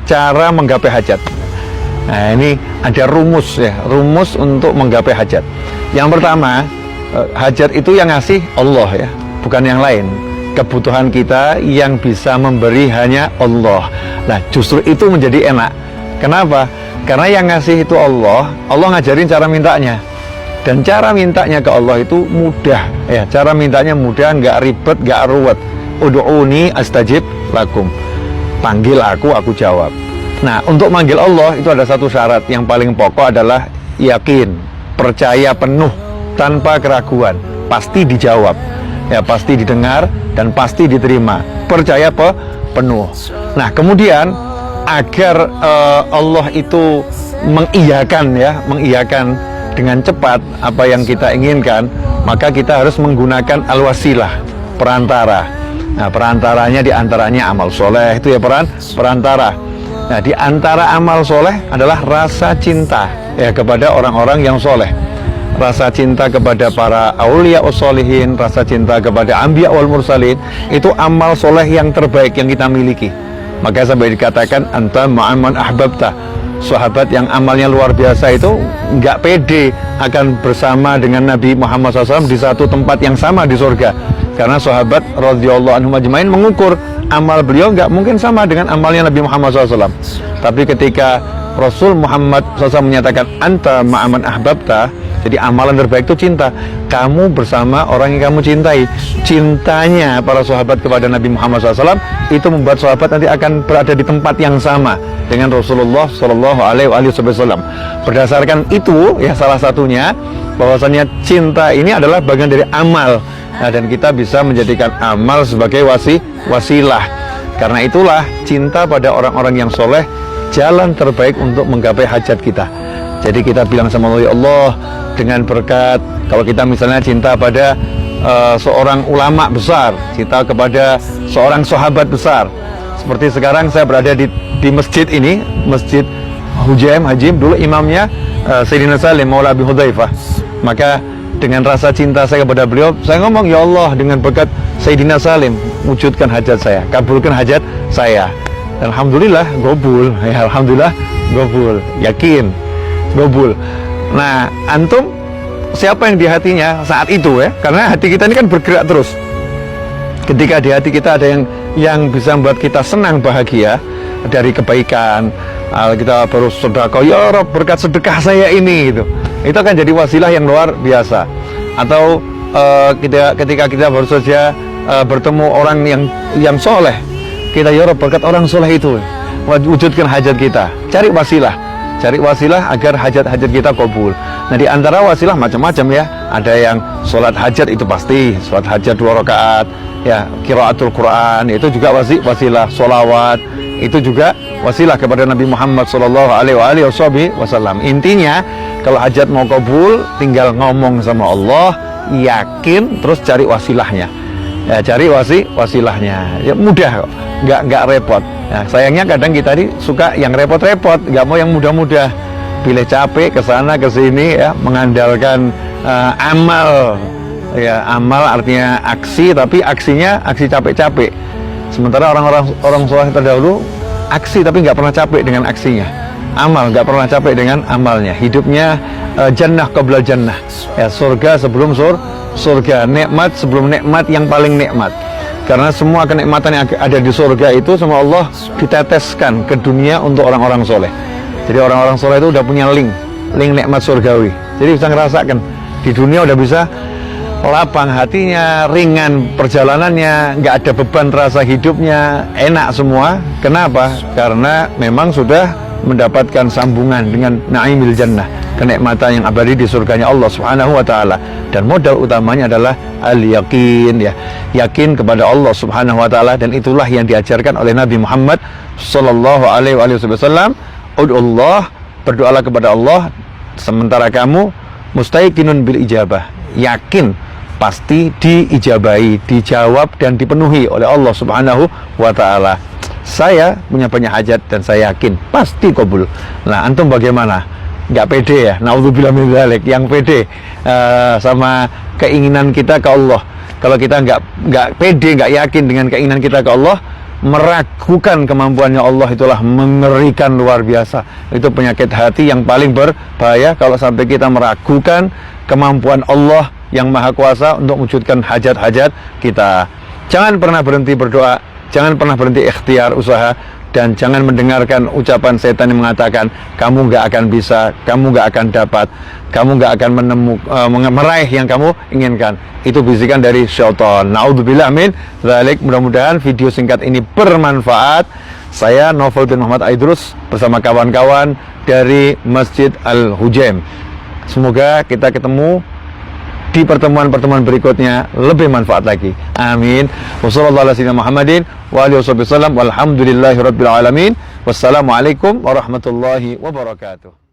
cara menggapai hajat. Nah, ini ada rumus ya, rumus untuk menggapai hajat. Yang pertama, hajat itu yang ngasih Allah ya, bukan yang lain. Kebutuhan kita yang bisa memberi hanya Allah. Nah, justru itu menjadi enak. Kenapa? Karena yang ngasih itu Allah, Allah ngajarin cara mintanya. Dan cara mintanya ke Allah itu mudah ya, cara mintanya mudah, nggak ribet, nggak ruwet. Ud'uni astajib lakum. Panggil aku jawab. Nah, untuk manggil Allah itu ada satu syarat yang paling pokok adalah yakin, percaya penuh tanpa keraguan, pasti dijawab. Ya, pasti didengar dan pasti diterima. Percaya penuh. Nah, kemudian agar Allah itu mengiyakan ya, mengiyakan dengan cepat apa yang kita inginkan, maka kita harus menggunakan al-wasilah, perantara. Nah, perantaranya diantaranya amal soleh, itu ya perantara. Nah, di antara amal soleh adalah rasa cinta ya kepada orang-orang yang soleh, rasa cinta kepada para aulia usholihin, rasa cinta kepada anbiya wal mursalin. Itu amal soleh yang terbaik yang kita miliki. Maka sampai dikatakan anta ma'aman ahbabta. Sahabat yang amalnya luar biasa itu nggak pede akan bersama dengan Nabi Muhammad SAW di satu tempat yang sama di surga, karena sahabat radhiyallahu anhum ajmain mengukur amal beliau nggak mungkin sama dengan amalnya Nabi Muhammad SAW. Tapi ketika Rasul Muhammad SAW menyatakan anta ma'aman ahbabta, jadi amalan terbaik itu cinta. Kamu bersama orang yang kamu cintai. Cintanya para sahabat kepada Nabi Muhammad SAW itu membuat sahabat nanti akan berada di tempat yang sama dengan Rasulullah Shallallahu Alaihi Wasallam. Berdasarkan itu ya, salah satunya bahwasanya cinta ini adalah bagian dari amal. Nah, dan kita bisa menjadikan amal sebagai wasilah. Karena itulah cinta pada orang-orang yang soleh jalan terbaik untuk menggapai hajat kita. Jadi kita bilang sama Allah, ya Allah, dengan berkat, kalau kita misalnya cinta pada seorang ulama besar, cinta kepada seorang sahabat besar. Seperti sekarang saya berada di masjid ini, Masjid Hujaim Hajim, dulu imamnya Sayyidina Salim Maula Abi Hudzaifah. Maka dengan rasa cinta saya kepada beliau, saya ngomong, ya Allah, dengan berkat Sayyidina Salim, wujudkan hajat saya, kabulkan hajat saya. Dan alhamdulillah gobul, ya alhamdulillah gobul, yakin gobul. Nah, antum siapa yang di hatinya saat itu ya? Karena hati kita ini kan bergerak terus. Ketika di hati kita ada yang bisa membuat kita senang, bahagia dari kebaikan, kita baru sedekah, ya Rob, berkat sedekah saya ini gitu. Itu akan jadi wasilah yang luar biasa. Atau ketika kita baru saja bertemu orang yang soleh, kita, ya Rob, berkat orang soleh itu wujudkan hajat kita. Cari wasilah agar hajat-hajat kita kabul. Nah, di antara wasilah macam-macam ya. Ada yang sholat hajat itu pasti, sholat hajat 2 rakaat, ya, qiraatul Quran itu juga wasilah, sholawat itu juga wasilah kepada Nabi Muhammad Sallallahu Alaihi Wasallam. Intinya kalau hajat mau kabul, tinggal ngomong sama Allah, yakin, terus cari wasilahnya. Ya, cari wasilahnya. Ya, mudah kok, nggak repot. Nah, sayangnya kadang kita ini suka yang repot-repot, nggak mau yang mudah-mudah. Pilih capek ke sana ke sini ya, mengandalkan amal. Ya, amal artinya aksi, tapi aksinya aksi capek-capek. Sementara orang soleh terdahulu aksi tapi nggak pernah capek dengan aksinya. Amal nggak pernah capek dengan amalnya. Hidupnya jannah qabla jannah. Ya, surga sebelum surga, nikmat sebelum nikmat yang paling nikmat. Karena semua kenikmatan yang ada di surga itu sama Allah diteteskan ke dunia untuk orang-orang soleh. Jadi orang-orang soleh itu udah punya link nikmat surgawi. Jadi bisa ngerasakan di dunia, udah bisa lapang hatinya, ringan perjalanannya, nggak ada beban rasa hidupnya, enak semua. Kenapa? Karena memang sudah mendapatkan sambungan dengan na'imil jannah, kenikmatan yang abadi di surganya Allah Subhanahu wa taala. Dan modal utamanya adalah al-yakin, ya, yakin kepada Allah Subhanahu wa taala, dan itulah yang diajarkan oleh Nabi Muhammad sallallahu alaihi wasallam. Ud'ullah, berdoalah kepada Allah sementara kamu mustaiqinun bil ijabah, yakin pasti diijabahi, dijawab dan dipenuhi oleh Allah Subhanahu wa taala. Saya punya banyak hajat dan saya yakin pasti kabul. Nah, antum bagaimana? Nggak pede ya? Naudzubillah min dzalik. Yang pede sama keinginan kita ke Allah. Kalau kita nggak pede, nggak yakin dengan keinginan kita ke Allah, meragukan kemampuannya Allah itulah mengerikan luar biasa. Itu penyakit hati yang paling berbahaya kalau sampai kita meragukan kemampuan Allah yang Maha Kuasa untuk mewujudkan hajat-hajat kita. Jangan pernah berhenti berdoa, jangan pernah berhenti ikhtiar usaha, dan jangan mendengarkan ucapan setan yang mengatakan kamu nggak akan bisa, kamu nggak akan dapat, kamu nggak akan meraih yang kamu inginkan. Itu bisikan dari syaitan. Naudzubillah min dzalik. Mudah-mudahan video singkat ini bermanfaat. Saya Novel bin Muhammad Aidrus bersama kawan-kawan dari Masjid Al-Hujaim. Semoga kita ketemu di pertemuan-pertemuan berikutnya lebih manfaat lagi. Amin. Wassalamualaikum warahmatullahi wabarakatuh.